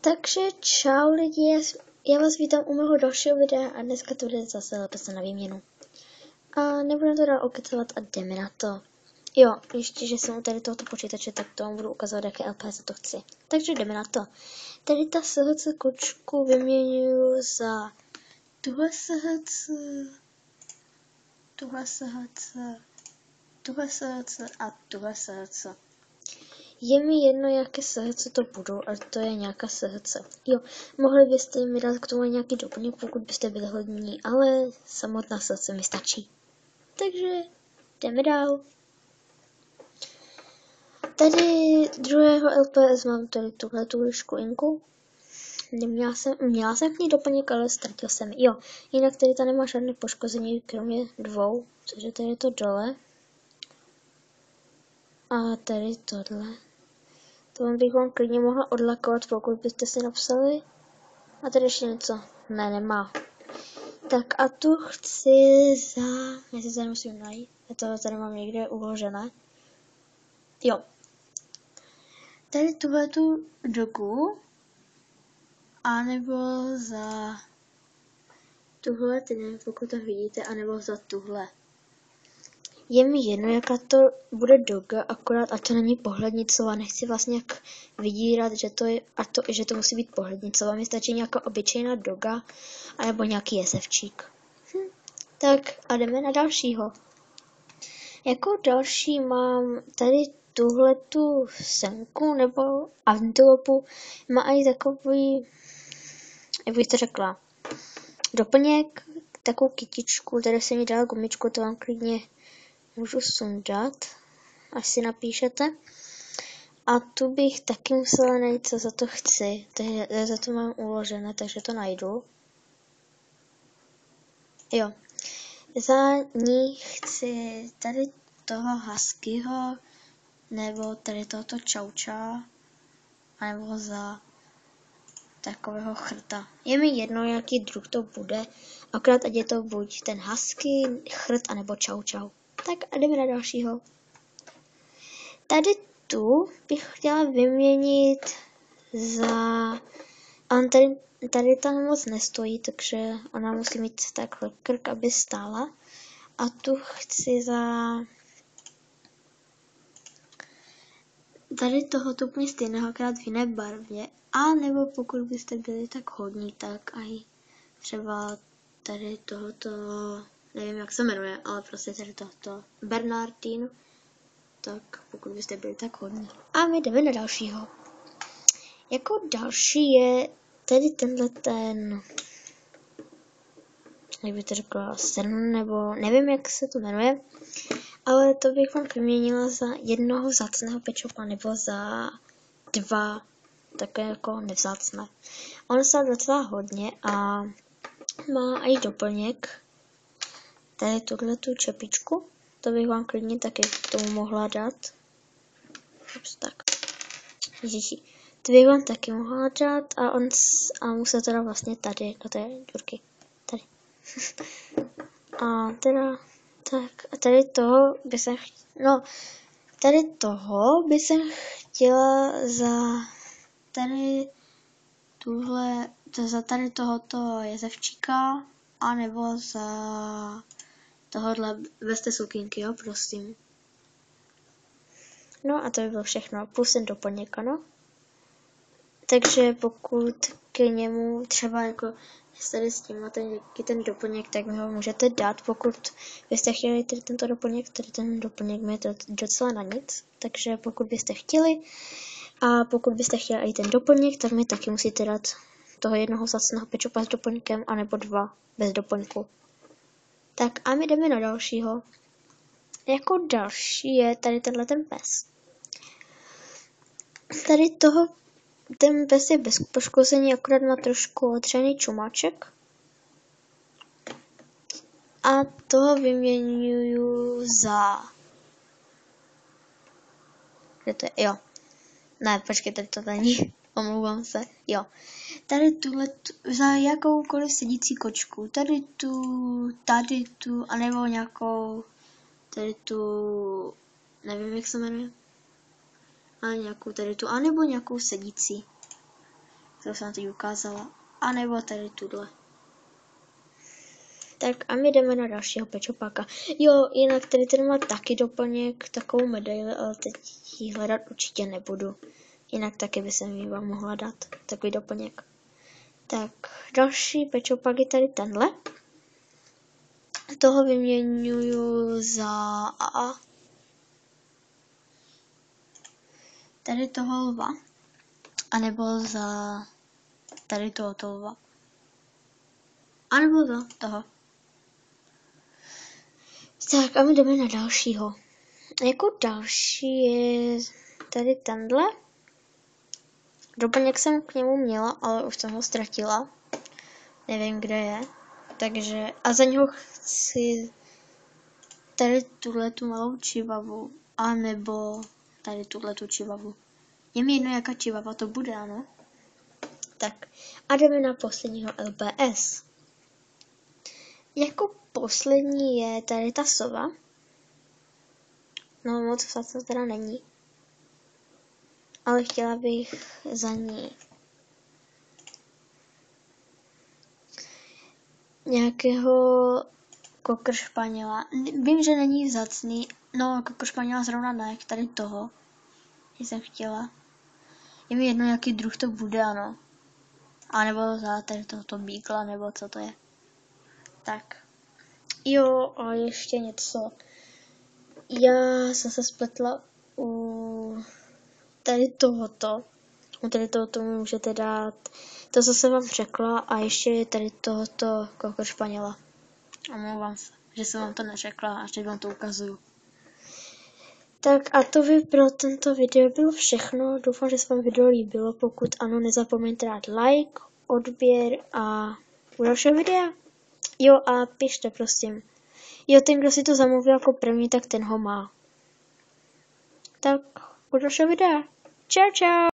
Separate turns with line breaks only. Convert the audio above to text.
Takže čau lidi, já vás vítám u mého dalšího videa a dneska to bude zase lepece na výměnu. A nebudeme to dál okecovat a jdeme na to. Jo, ještě, že jsem u tady tohoto počítače, tak to vám budu ukazovat, jaké LPS to chci. Takže jdeme na to. Tady ta SHC kočku vyměňuju za tuhle SHC, tuhle SHC, tuhle SHC a tuhle SHC. Je mi jedno, jaké SHC to budou, ale to je nějaká SHC. Jo, mohli byste mi dát k tomu nějaký doplněk, pokud byste byli hodní, ale samotná SHC mi stačí. Takže jdeme dál. Tady druhého LPS mám tady tuhletu lišku. Měla jsem k ní doplněk, ale ztratil jsem. Jo, jinak tady ta nemá žádné poškození, kromě dvou, takže tady je to dole. A tady tohle. To bych vám klidně mohla odlakovat, pokud byste si napsali. A tady ještě něco. Ne, nemá. Tak a tu chci za... Já si tady musím najít. Já to tady mám někde uložené. Jo. Tady tuhletu dogu. A nebo za... tuhle, ty nevím, pokud to vidíte, anebo za tuhle. Je mi jedno, jaká to bude doga, akorát a to není pohlednicová. Nechci vlastně jak vydírat, že to musí být pohlednicová. Mi stačí nějaká obyčejná doga, anebo nějaký jesevčík. Tak a jdeme na dalšího. Jako další mám tady tuhletu senku nebo antilopu. Má i takový, jak bych to řekla, doplněk, takovou kytičku, tady jsem mi dala gumičku, to vám klidně můžu sundat, až si napíšete. A tu bych taky musela najít, co za to chci. Za to mám uložené, takže to najdu. Jo. Za ní chci tady toho huskyho, nebo tady tohoto čauča, nebo za takového chrta. Je mi jedno, jaký druh to bude, akorát ať je to buď ten husky, chrt, anebo čaučau. Tak a jdeme na dalšího. Tady tu bych chtěla vyměnit za... On tady tam moc nestojí, takže ona musí mít takhle krk, aby stála. A tu chci za... tady tohoto úplně stejného, akorát v jiné barvě. A nebo pokud byste byli tak hodní, tak aj třeba tady tohoto, nevím jak se jmenuje, ale prostě tady tohoto Bernardín. Tak pokud byste byli tak hodní. A my jdeme na dalšího. Jako další je tady tenhle ten, jak bych to řekla, srn, nebo nevím jak se to jmenuje. Ale to bych vám vyměnila za jednoho vzácného pečopa nebo za dva také jako nevzácné. On se docela hodně a má i doplněk. Tady tuhletu čepičku. To bych vám klidně taky k tomu mohla dát. Ups, tak. Ježiši. To bych vám taky mohla dát a musel teda vlastně tady do té džurky. Tady. A teda tak a tady toho by se chtěla za tady tuhle, za tady tohoto jezevčíka, anebo za tohohle bez té sukínky, jo, prosím. No a to by bylo všechno, plus ten doplněk, ano. Takže pokud k němu třeba jako tady s tím máte nějaký ten doplněk, tak mi ho můžete dát, pokud byste chtěli tady tento doplněk, tady ten doplněk mi je to docela na nic, takže pokud byste chtěli a pokud byste chtěli i ten doplněk, tak mi taky musíte dát toho jednoho vzácného pečopa s doplňkem, anebo dva bez doplňku. Tak a my jdeme na dalšího. Jako další je tady tenhle ten pes. Tady ten pes je bez poškození, akorát má trošku otřený čumáček. A toho vyměňuju za... Kde to je? Jo. Ne, počkej, tady to není. Omlouvám se. Jo. Tady tuhle, za jakoukoliv sedící kočku. Tady tu, anebo nějakou, tady tu, nevím jak se jmenuje. A nějakou tady tu, anebo nějakou sedící. to jsem teď ukázala. A nebo tady tuhle. Tak a my jdeme na dalšího pečopáka. Jo, jinak tady ten má taky doplněk, takovou medaili, ale teď ji hledat určitě nebudu. Jinak taky by jsem ji vám mohla dát, takový doplněk. Tak, další pečopák je tady tenhle. Toho vyměňuju za AA. Tady toho lva. A nebo za tady tohoto lva. A nebo za toho. Tak a my jdeme na dalšího. Jako další je tady tenhle. Doplněk jsem k němu měla, ale už jsem ho ztratila. Nevím, kde je. Takže, a za něho chci tady tu malou čivavu, a nebo tady tu čivavu. Je mi jedno, jaká čivava to bude, ano. Tak, a jdeme na posledního LPS. Jako poslední je tady ta sova. No moc to teda není. Ale chtěla bych za ní nějakého kokršpaněla. Vím, že není vzácný, no kokršpaněla zrovna ne, tady toho jsem chtěla. Je mi jedno, jaký druh to bude, ano. A nebo za tady tohoto beagla, nebo co to je. Tak. Jo, a ještě něco. Já jsem se spletla u tady tohoto. U tady tohoto mi můžete dát to, co jsem vám řekla, a ještě je tady tohoto kokršpaněla. Omlouvám se, že jsem vám to neřekla a teď vám to ukazuju. Tak a to by pro tento video bylo všechno. Doufám, že se vám video líbilo. Pokud ano, nezapomeňte dát like, odběr a u dalšího videa. Jo, a pište, prosím. Jo, ten, kdo si to zamluví jako první, tak ten ho má. Tak u dalšího videa. Čau, čau.